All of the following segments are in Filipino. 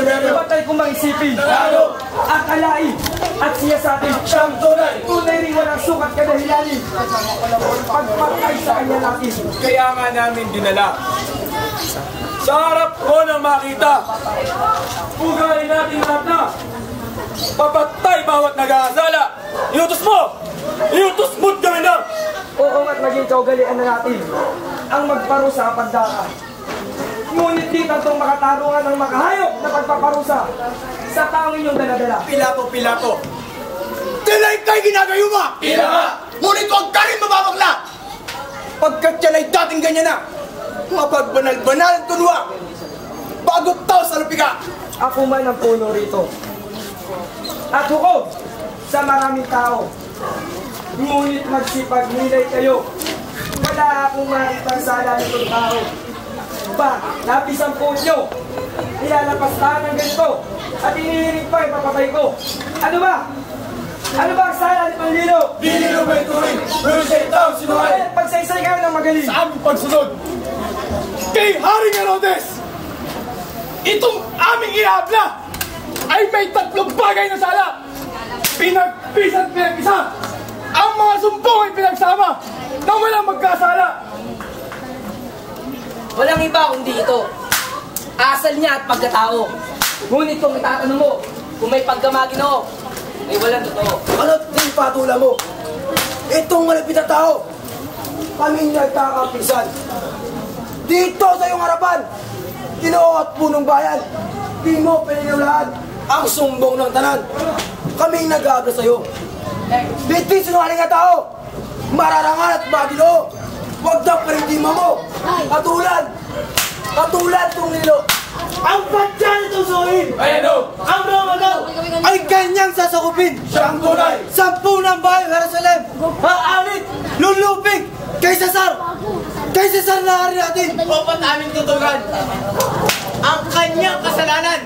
Batay kong mga isipin, akalain, at siya sa atin siyang tunay rin walang sukat kadahilanin. Pagpatay sa kanya natin. Kaya nga namin dinala. Sa harap ko nang makita, ugali natin lahat na papatay bawat nag-aasala. Iutos mo! Iutos mo't gawin na! Oo at maging kaugalian na natin ang magparusa sa pagdaka. Ngunit di itong makatarungan ng makahayok na pagpaparusa sa taong inyong daladala. Pilato! Tila'y kay ginagayuma! Ila nga! Ngunit huwag ka rin mababagla! Pagkat yan ay dating ganyan na, mapagbanal-banal at kunwa, bago tao sa lupika! Ako man ang puno rito. At hukom sa maraming tao. Ngunit magsipag-nilay kayo. Wala akong makitang sala nitong tao. Ba, napisan po nyo. Nilalapastahan ng ganito. At inihinig pa ipapatay ko. Ano ba? Ano ba ang sala ni Panlilo? Dinilo may turing, pero siya itaw sinuhay. Pagsaysay kayo ng magaling. Sa aming pagsunod kay Haring Herodes, itong aming ihabla ay may tatlong bagay na sala. Pinagpisan pinag-isa. Ang mga sumpong ay pinagsama na walang magkasala. Walang iba kundi ito. Asal niya at pagkatao. Ngunit kung itatanong mo, kung may pagkamaginoo, ay walang totoo. Ano't din patula mo? Itong malapit na tao, kami nagkakapisan. Dito sa iyong harapan, Ginoo at punong bayan, di mo pininiwalaan ang sumbong ng tanan. Kaming nag-aabla sa iyo. Di sinungaling na tao, mararangal at magino. Huwag na parindima mo. Katulad kong Nilo. Ang patyan itong suhin. Ayano! Ang mamagaw ay kanyang sasakupin. Siyang tunay! 10 ng bahay Jerusalem. Haalit, lulupig kay Cesar. Kay Cesar na hari natin. Opat aming tutugan ang kanyang kasalanan.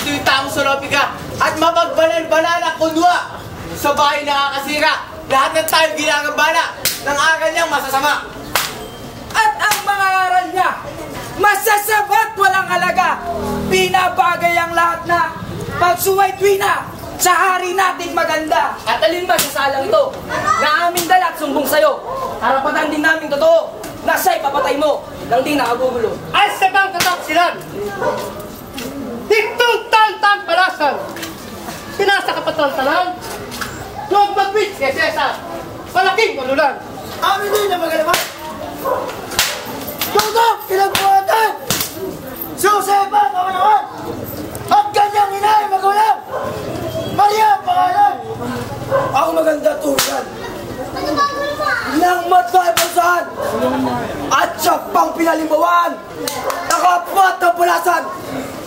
Ito'y tamang solopika at mapagbanal-banal na kunwa sa bahay nakakasira. Lahat ng tayo ginagambala ng aral niyang masasama. At ang mga aral niya, masasabat walang halaga. Binabagay ang lahat na pagsuway tuwina sa hari nating maganda. At alin ba sa salang ito na aming dala at sumbong sa'yo? Karapatan din namin totoo na siya'y papatay mo nang di nakagugulo. Ay sa bang katapsilan, itong tantang palasan, pinasa kapatantanan, huwag mag-bitch kay Cesar, malaking malulan. Amin din na magalaman. Tutok, pinagbuhatan! Josefa, kamanawan! At kanyang inay magulang! Maria, pangalan! Ang maganda tulan ng matay pasahan at siya pang pinalimbawaan nakapat ng pulasan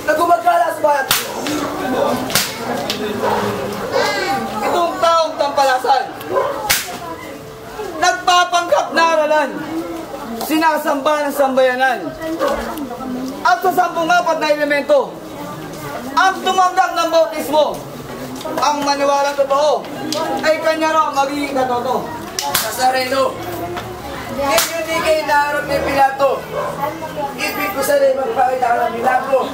na gumagala sa bayan. Itong taong tampalasan, nagpapanggap na aralan, sinasamba ng sambayanan. At sa 14 na elemento, ang tumamdak ng bautismo, ang maniwalang totoo, ay kanya raw magiging katoto. Nazareno, ngayon di kayo naharap ni Pilato, ibig ko sana'y magpakita ng milagro.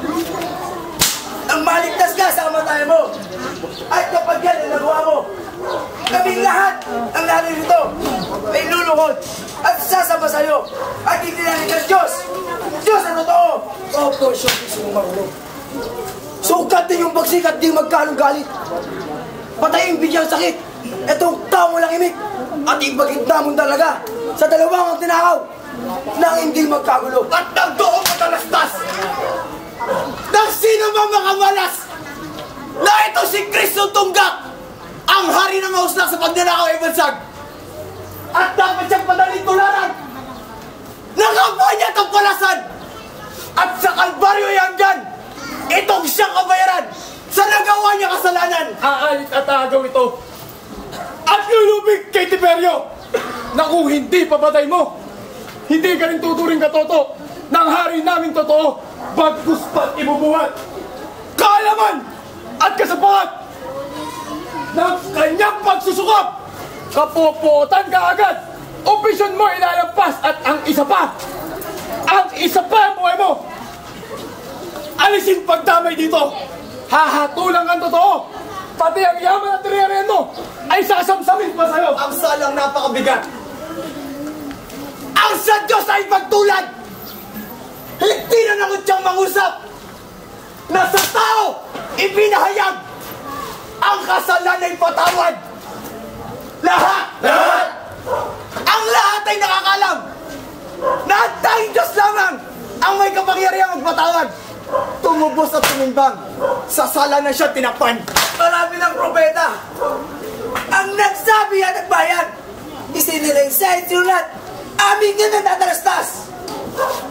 Ang maligtas ka sa kamatayan mo, at kapag yan ang nagawa mo, kaming lahat ang naririto ay lulukod at sasama sa'yo at hindi natin ang Diyos. Diyos na totoo. Opo, siya gusto mong marunong. Sukat din yung pagsikat, di magkalong galit. Patayin bigyang sakit. Itong taong walang imik. At ibagit namon talaga sa dalawang ang tinakaw nang hindi magkagulo. At nagdoong matalastas ng sino mang makamalas na ito si Kristo Tunggak, ang hari ng mausnak sa pagnanakaw ay bansag. At dapat siyang padaling tularan ng kapwa niya itong palasan. At sa Kalbaryo ay hanggan itong siyang kabayaran sa nagawa niya kasalanan. Aalit at aagaw ito at lulubig kay Tiberio na kung hindi papatay mo, hindi ka rin tuturing katoto ng hari naming totoo, bagkus pa't ibubuhat kaalaman at kasapakat ng kanyang pagsusukap. Kapopotan ka agad, opisyon mo ilalampas at ang isa pa ang buhay mo, alisin pagdamay dito. Pati ang yaman at rinariyan mo ay sasamsamin pa sa'yo. Ang salang napakabigat. Ang sa Diyos ay pagtulad. Hindi na nakot siyang mangusap na sa tao ipinahayag ang kasalanan ay patawad. Lahat! Ang lahat ay nakakalam na ang tanging Diyos lamang ang may kapangyarihang magpatawad. Tumubos at tumimbang sa sala na siya tinakpan. Marami ng propeta ang nagsabi at nagbayan. Isinilang sa isulat, aming nga natatalastas.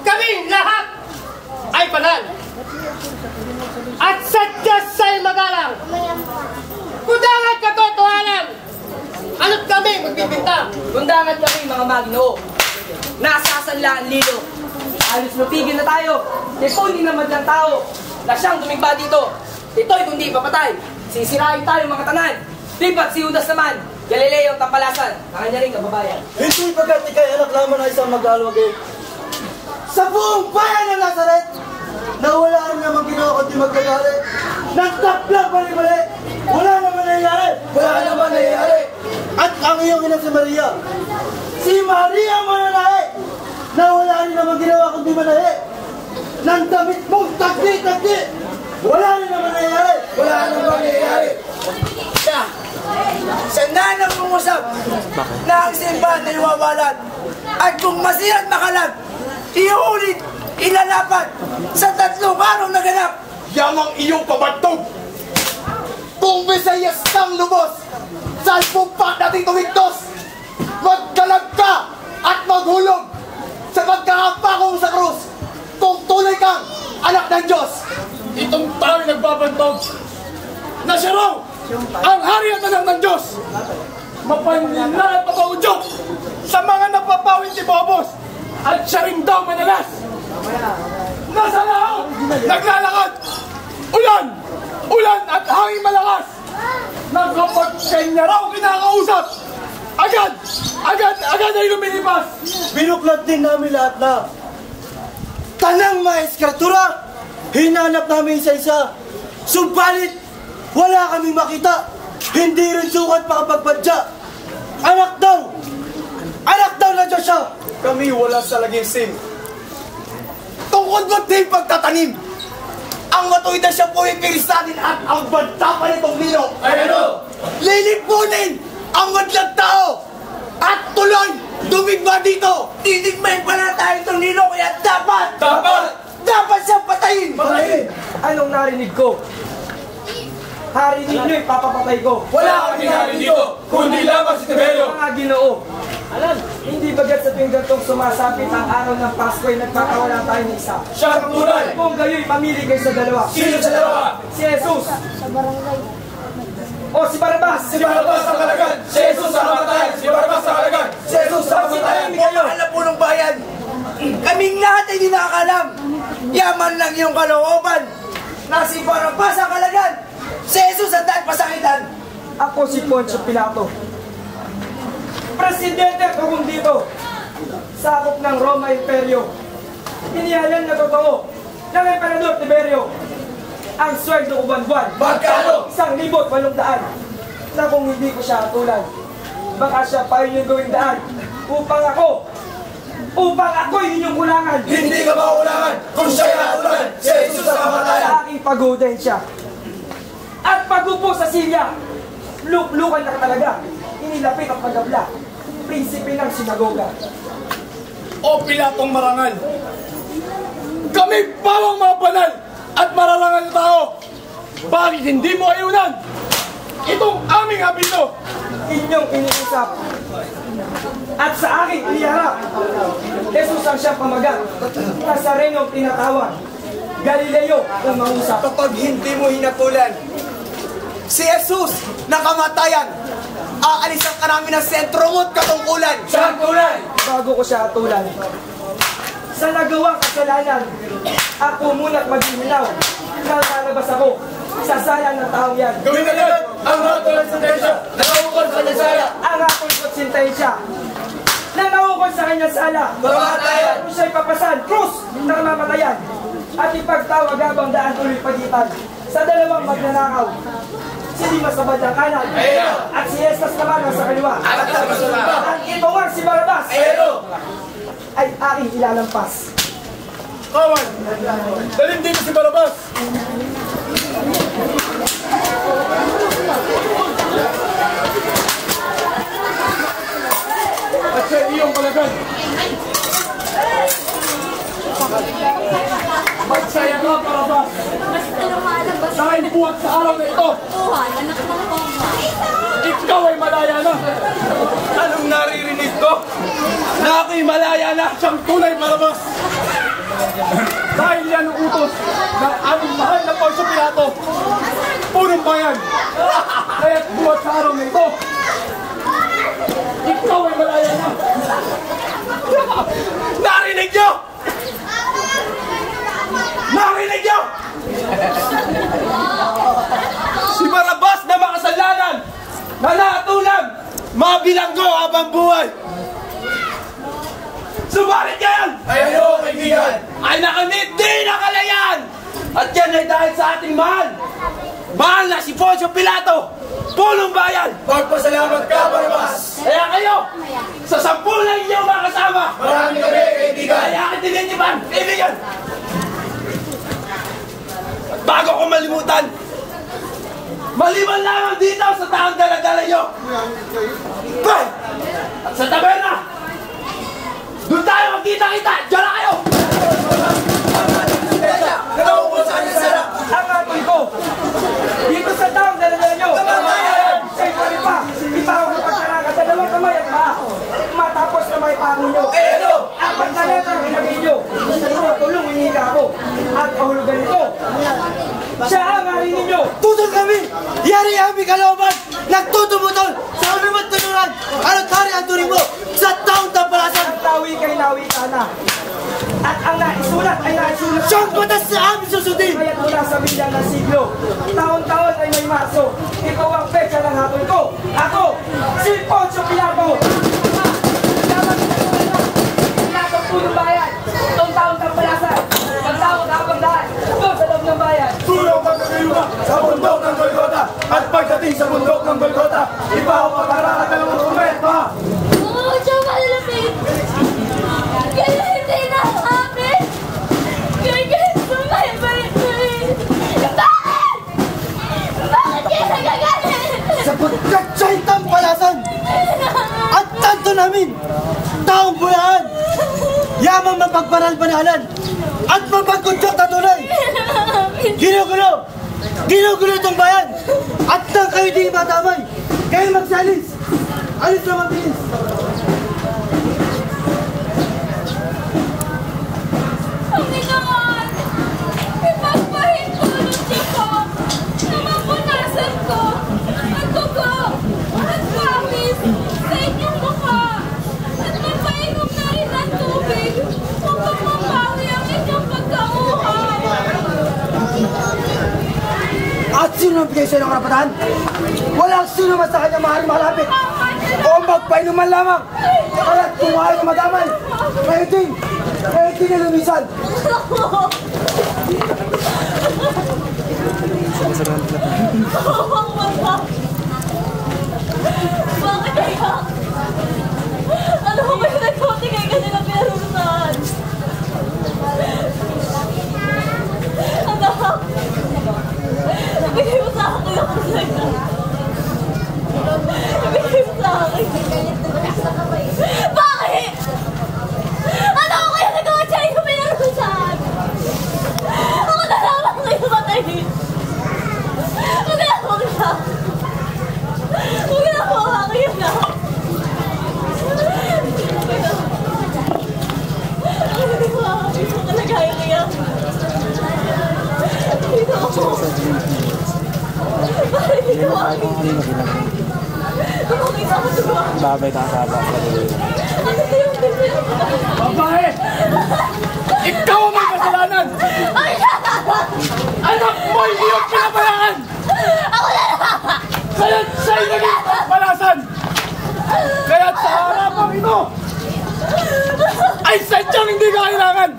Kaming lahat ay banal. At sa Diyos ay magalang. Kundangat katotohanan. Ano't kami magbibintang? Kundangat kami mga Maginoo. Nasasanlaan lilo. Alos mapigil na tayo. Ito hindi naman lang tao na siyang tumigba dito. Ito'y kundi papatay. Sisirain tayo mga tanan. Dipat si Judas naman. Galileo ang tampalasan. Ang kanya rin kababayan. Hindi pagkat ikay anak lamang na isang mag-alwagay. Sa buong bayan ng Nazaret, na wala rin naman ginawa kundi magkagali. Nagtaplang mali-mali. Wala naman nangyayari. Wala naman nangyayari. At ang iyong ina si Maria, si Maria mananahe, na wala rin naman ginawa kundi manahe. Nang damit mong tagdi-tagdi. Wala rin naman nangyayari. Wala naman nangyayari. Sana nang mungusap na ang simbahan ay wawalan. At kung masira't makalag, iulit, ilalapat sa 3 araw na ganap. Yamang iyong pabantog. Kung Visayas kang lubos, saan po pa natin tumigtos? Magkalag ka at maghulog sa pagkakapako sa krus kung tunay kang anak ng Diyos. Itong tao'y nagbabantog na siya raw ang hari at anak ng Diyos. Mapanlina at mapaudyok sa mga napapawin ni Bobos at siya rin daw manalas. Nasa laot, naglalakad, ulan at hangin malakas. Nang kapag kanya raw kinakausap, agad ay lumilipas. Binuklat din namin lahat na tanang mga eskratura, hinanap namin isa-isa. Subalit, wala kaming makita. Hindi rin sukat makapagpadya. Anak daw na Diyos siya. Kami wala sa lagisim. Tungkol mo din pagtatanim. Ang matuwid na siya po ipirisanin at ang banta pa nitong nilo. Ay ano? Lilipunin ang madlang tao at tuloy dumigma dito. Titigmain pala tayo itong nilo kaya Dapat siyang patayin. Anong narinig ko? Hari ninyo'y papapatay ko. Wala kaming hari dito, kundi lamang si Tiberio. Mga Ginoo, hindi bagat sa tuwing gantong sumasapit ang araw ng Pasko ay nagkakawala tayo ng isa. Siya ang tunay. Kung gayo'y pamili kayo sa dalawa. Sino sa dalawa? Si Jesus. O si Barabas. Si Barabas ang kalagan. Si Jesus ang kamatayan. Si Barabas ang kalagan. Si Jesus ang kamatayan. Alam po ng bayan, kaming lahat ay di nakakalam. Yaman lang yung kalooban na si Barabas ang kalagan. Si Jesus ang dahil pasakitan. Ako si Poncio Pilato. Presidente ko kung dito. Sakop ng Roma Imperyo. Inihalan na totoo ng Emperador Tiberio. Ang sweldo ko buwan-buwan. Magkano? 1,800. Na kung hindi ko siya atulan, baka siya pa yung gawing daan upang ako'y inyong kulangan. Hindi ka maulangan kung siya'y natulan. Si Jesus ang kamatayan. Sa aking pagodahin siya. At pagupo sa silya, luklukan na talaga. Inilapit ang pagabla. Prinsipe ng sinagoga. O Pilatong marangal, kami pawang mga banal at mararangal na tao. Bakit hindi mo ayunan itong aming habilo? Inyong iniusap. At sa aking iniharap, Jesus ang siyang pamagat. Nazarenong tinatawag. Galileo ang mangusap. Kapag hindi mo hinatulan si Jesus na kamatayan, aalisan ka namin ng sentro mo't katungkulan. Siyang tunay. Bago ko siya atulan, sa nagawang kasalanan, ako muna't maghihinaw. Lalabas ako sa sala ng taong yan. Gawin agad ang hatol ng sentensya na naukol sa kasala. Ang ako'y pagsintensya na naukol sa kanyang sala. Kamatayan. Kung siya'y papasan, krus na kamamatayan. At ipagtawag habang daan tuloy pagitan sa dalawang magnanakaw. Si Dimas sa bandang kanan. At si Estas naman nasa kaliwa. Ang ibawang si Barabas ay aking ilalampas. Kawan, dalhin dito si Barabas. At sa iyong palagan. Magsaya ka, Barabas. Dahil buwag sa araw na ito, ikaw ay malaya na. Anong naririnig ko? Na ako'y malaya na! Siyang tunay, Barabas. Dahil yan ang utos ng aming mahal na Poncio Pilato, punong bayan. Kaya't buwag sa araw na ito, ikaw ay malaya na. Narinig nyo! Narinig nyo! Si Barabas na makasalanan na natulang mabilanggo habang buhay. Subalit ngayon ay nakamit din ang kalayaan. At yan ay dahil sa ating mahal na si Poncio Pilato, punong bayan. Magpasalamat ka, Barabas. Kaya kayo, sa 10 lang inyong mga kasama, Marami kami, kaibigan. kaya akin tinitipan, kaibigan. At bago ko malimutan, maliban lamang dito sa taong dala-dala nyo. Bay! At sa taberna, doon tayo magkita-kita, dyan na kayo! Ang apoy ko, dito sa taong dala-dala nyo. Sa'yo kami pa, ipahog ng pagkaraka, dalawang kamay at paa. Matapos na may pango nyo. Apat na letra ang ilagay nyo. Sa tulong hinihiga ako. At kahulugan nito, siya ang hari ninyo. Tutol kami! Yari ang aming kalooban! Nagtutubutol sa unumat tunuran! Ano't hari ang turing mo sa taong tampalasan! Ang tawi kay nawi ka na. At ang naisulat ay naisulat. Siyang batas sa aming susundin! Kaya't mula sa bilyang ng siglo, taon-taon ay may Marso. Ikaw ang pecha ng hapon ko. Ako, si Poncio Pilato. Pilato punong bayan. Itong taong kampalasan. Pagtawag ang pagdaan. Doon sa loob ng bayan. Tulong ang kagayuma sa bundok ng Golgota. At pagdating sa bundok ng Golgota, ipaw pag-aralan ng mga kumenta. Oo, siya malalapit. Kaya hindi na amin. Kaya sumay-balik ko rin. Bakit? Bakit kaya nagagalit? Sapagkat siya'y tampalasan! At tanto namin! Taong bulaan! Yamang mapagparal-panalan! At mapagkunsyok na tunay! Ginugulo! Ginugulo itong bayan! At nang kayo di matamay! Kayo magsalis! Alis na mabilis! Panginoon, ipagpahintulot niyo ko na mapunasan ko ang dugo at pawis sa inyong mukha at magpainom na rin ng tubig upang mapawi ang inyong pagkauhaw. At sino ang bigay sa'yo ng karapatan? Walang sino man sa kanya maaaring malapit! O magpainuman lamang! Kaya't kung ayaw na madamay! Kayo din na lumisan! Bakit kaya? Ano ko ba yung nagkoti kay kanila pinurusan? Anak! Ibigay mo sa akin ako sa'yo. Ibigay mo sa akin. Bakit? Ano ko kaya nagawa siya yung pinurusan? Ako na lamang kayo matayin. Huwag na ako na. Huwag na ako kayo na. Hindi ko kalagaya kaya. Dito ako. Bakit dito ako? Kumakita ako diba? Babay ka sa baba. Ano ito yung bibig? Babae! Ikaw ang may kasalanan! Anak mo ay iyong pinabayaan! Ako na lang! Kaya't siya'y naging palasan! Kaya't sa harapang ito ay sadyang hindi ka kailangan!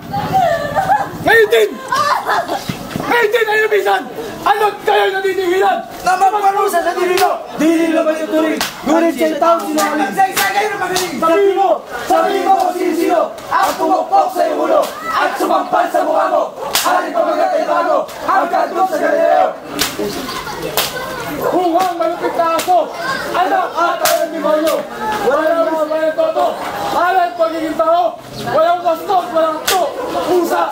Ngayon din ay lumisan! Ano't kayo'y nadidihilan? Na magparusa sa dililo! Dililo ba yung turing? Ngunit siya'y tao sinungaling! Isa-isa kayo na magaling! Sabihin mo kung sino-sino ang pumukpok sa iyong ulo at sumampal sa mukha mo! Hari pamagat ay bago ang kandog sa Galileo! Kung ang malupit na aso, anak at ang demonyo, walang mga bayan toto, alay pagiging tao, walang bastos, walang to, pusa!